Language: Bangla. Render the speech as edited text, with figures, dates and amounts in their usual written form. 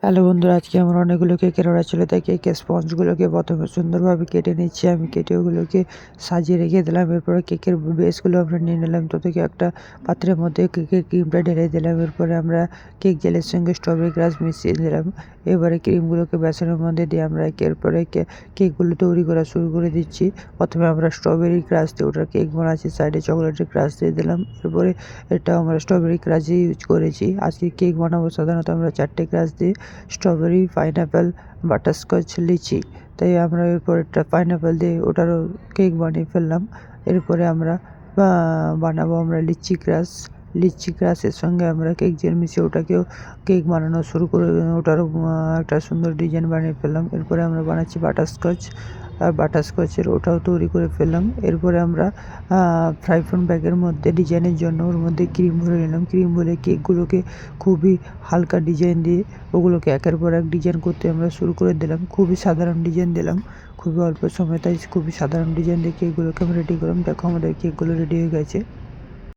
হ্যালো বন্ধুরা, আজকে আমার অনেকগুলো কেকের অর্ডার ছিল, তাই কেকের স্পঞ্জগুলোকে প্রথমে সুন্দরভাবে কেটে নিচ্ছি। আমি কেটে ওগুলোকে সাজিয়ে রেখে দিলাম। এরপরে কেকের বেসগুলো আমরা নিয়ে নিলাম। তো থেকে একটা পাত্রের মধ্যে কেকের ক্রিমটা ঢেলে দিলাম। এরপরে আমরা কেক জেলের সঙ্গে স্ট্রবেরি ক্রাশ মিশিয়ে দিলাম। এবারে ক্রিমগুলোকে বেসনের মধ্যে দিয়ে আমরা এরপরে কেকগুলো তৈরি করা শুরু করে দিচ্ছি। প্রথমে আমরা স্ট্রবেরি ক্রাশ দিয়ে ওটার কেক বানাচ্ছি, সাইডে চকলেটের ক্রাশ দিয়ে দিলাম। এরপরে এটা আমরা স্ট্রবেরি ক্রাশই ইউজ করেছি। আজকে কেক বানাবো সাধারণত আমরা 4টে ক্রাশ দিয়ে, স্ট্রবেরি, পাইনঅ্যাপেল, বাটারস্কচ, লিচি। তাই আমরা এরপর একটা পাইনঅ্যাপেল দিয়ে ওটারও কেক বানিয়ে ফেললাম। এরপরে আমরা বানাবো আমরা লিচি ক্রাশের সঙ্গে আমরা কেক জেল মিশিয়ে ওটাকেও কেক বানানো শুরু করে ওটারও একটা সুন্দর ডিজাইন বানিয়ে ফেললাম। এরপরে আমরা বানাচ্ছি বাটারস্কচ, আর বাটারস্কচের ওটাও তৈরি করে ফেললাম। এরপরে আমরা ফ্রাই প্যান ব্যাগের মধ্যে ডিজাইনের জন্য ওর মধ্যে ক্রিম ভরে নিলাম। ক্রিম ভরে কেকগুলোকে খুবই হালকা ডিজাইন দিয়ে ওগুলোকে একের পর এক ডিজাইন করতে আমরা শুরু করে দিলাম। খুবই সাধারণ ডিজাইন দিলাম, খুবই অল্প সময়, তাই খুবই সাধারণ ডিজাইন দিয়ে কেকগুলোকে আমরা রেডি করলাম। দেখো আমাদের কেকগুলো রেডি হয়ে গেছে।